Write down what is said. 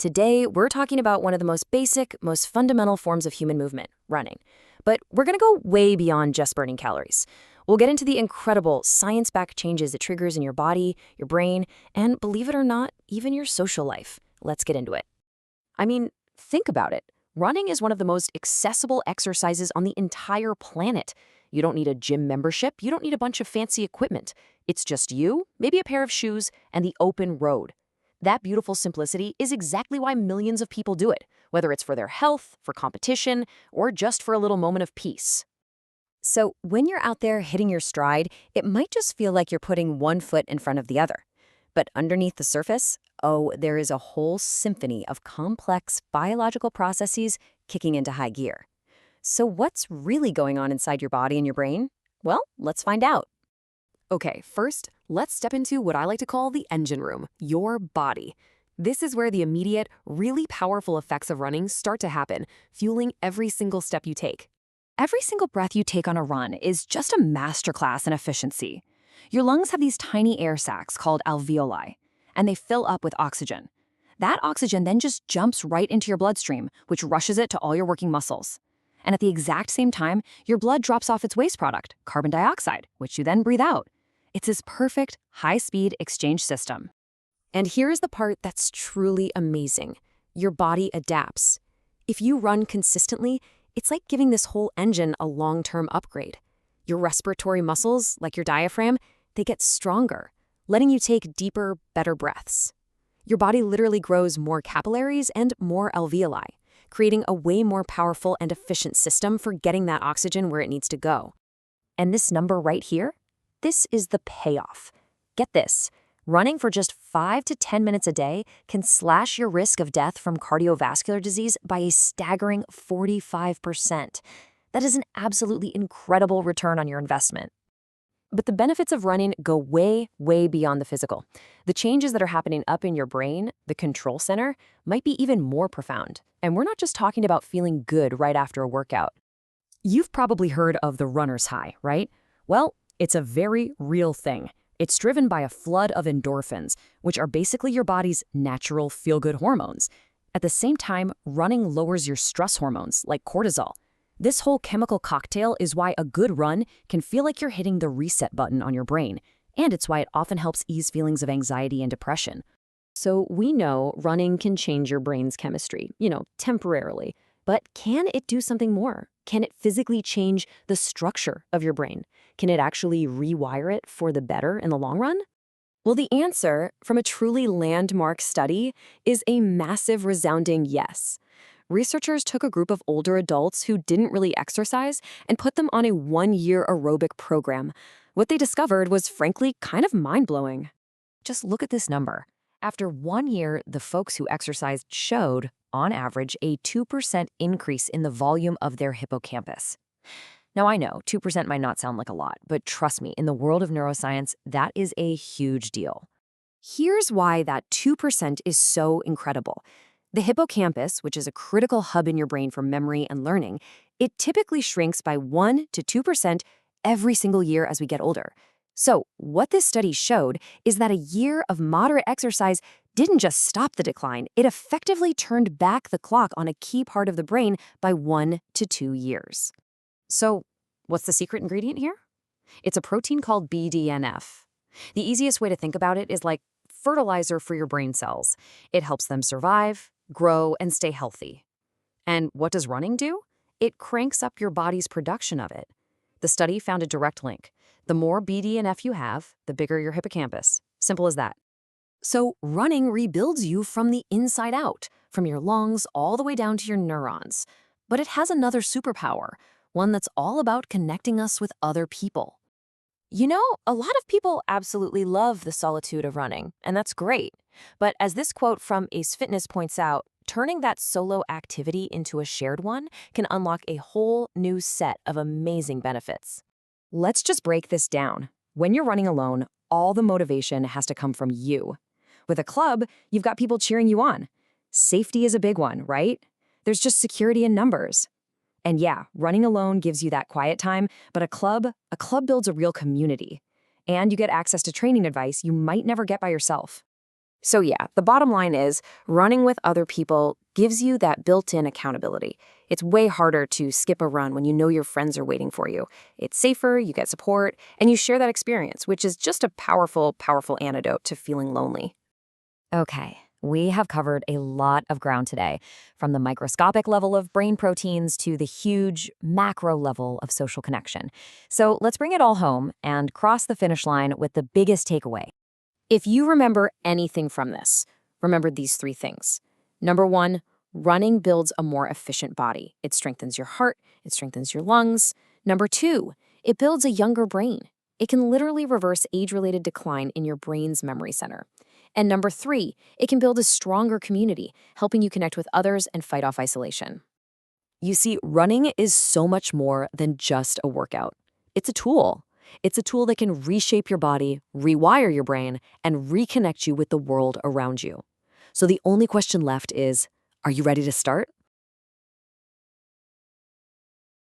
Today, we're talking about one of the most basic, most fundamental forms of human movement, running. But we're going to go way beyond just burning calories. We'll get into the incredible science-backed changes it triggers in your body, your brain, and believe it or not, even your social life. Let's get into it. I mean, think about it. Running is one of the most accessible exercises on the entire planet. You don't need a gym membership. You don't need a bunch of fancy equipment. It's just you, maybe a pair of shoes, and the open road. That beautiful simplicity is exactly why millions of people do it, whether it's for their health, for competition, or just for a little moment of peace. So when you're out there hitting your stride, it might just feel like you're putting one foot in front of the other. But underneath the surface, oh, there is a whole symphony of complex biological processes kicking into high gear. So what's really going on inside your body and your brain? Well, let's find out. Okay, first, let's step into what I like to call the engine room, your body. This is where the immediate, really powerful effects of running start to happen, fueling every single step you take. Every single breath you take on a run is just a masterclass in efficiency. Your lungs have these tiny air sacs called alveoli, and they fill up with oxygen. That oxygen then just jumps right into your bloodstream, which rushes it to all your working muscles. And at the exact same time, your blood drops off its waste product, carbon dioxide, which you then breathe out. It's this perfect, high-speed exchange system. And here's the part that's truly amazing. Your body adapts. If you run consistently, it's like giving this whole engine a long-term upgrade. Your respiratory muscles, like your diaphragm, they get stronger, letting you take deeper, better breaths. Your body literally grows more capillaries and more alveoli, creating a way more powerful and efficient system for getting that oxygen where it needs to go. And this number right here? This is the payoff. Get this. Running for just 5 to 10 minutes a day can slash your risk of death from cardiovascular disease by a staggering 45%. That is an absolutely incredible return on your investment. But the benefits of running go way, way beyond the physical. The changes that are happening up in your brain, the control center, might be even more profound. And we're not just talking about feeling good right after a workout. You've probably heard of the runner's high, right? Well, it's a very real thing. It's driven by a flood of endorphins, which are basically your body's natural feel-good hormones. At the same time, running lowers your stress hormones, like cortisol. This whole chemical cocktail is why a good run can feel like you're hitting the reset button on your brain, and it's why it often helps ease feelings of anxiety and depression. So we know running can change your brain's chemistry, temporarily. But can it do something more? Can it physically change the structure of your brain? Can it actually rewire it for the better in the long run? Well, the answer from a truly landmark study is a massive, resounding yes. Researchers took a group of older adults who didn't really exercise and put them on a 1-year aerobic program. What they discovered was frankly kind of mind-blowing. Just look at this number. After 1 year, the folks who exercised showed, on average, a 2% increase in the volume of their hippocampus. Now, I know 2% might not sound like a lot, but trust me, in the world of neuroscience, that is a huge deal. Here's why that 2% is so incredible. The hippocampus, which is a critical hub in your brain for memory and learning, it typically shrinks by 1 to 2% every single year as we get older. So what this study showed is that a year of moderate exercise didn't just stop the decline, it effectively turned back the clock on a key part of the brain by 1 to 2 years. So what's the secret ingredient here? It's a protein called BDNF. The easiest way to think about it is like fertilizer for your brain cells. It helps them survive, grow, and stay healthy. And what does running do? It cranks up your body's production of it. The study found a direct link. The more BDNF you have, the bigger your hippocampus. Simple as that. So running rebuilds you from the inside out, from your lungs all the way down to your neurons. But it has another superpower, one that's all about connecting us with other people. A lot of people absolutely love the solitude of running, and that's great. But as this quote from Ace Fitness points out, turning that solo activity into a shared one can unlock a whole new set of amazing benefits. Let's just break this down. When you're running alone, all the motivation has to come from you. With a club, you've got people cheering you on. Safety is a big one, right? There's just security in numbers. And yeah, running alone gives you that quiet time, but a club builds a real community. And you get access to training advice you might never get by yourself. So yeah, the bottom line is running with other people gives you that built-in accountability. It's way harder to skip a run when you know your friends are waiting for you. It's safer, you get support, and you share that experience, which is just a powerful, powerful antidote to feeling lonely. Okay, we have covered a lot of ground today, from the microscopic level of brain proteins to the huge macro level of social connection. So let's bring it all home and cross the finish line with the biggest takeaway. If you remember anything from this, remember these three things. Number one, running builds a more efficient body. It strengthens your heart, it strengthens your lungs. Number two, it builds a younger brain. It can literally reverse age-related decline in your brain's memory center. And number three, it can build a stronger community, helping you connect with others and fight off isolation. You see, running is so much more than just a workout. It's a tool. It's a tool that can reshape your body, rewire your brain, and reconnect you with the world around you. So the only question left is, are you ready to start?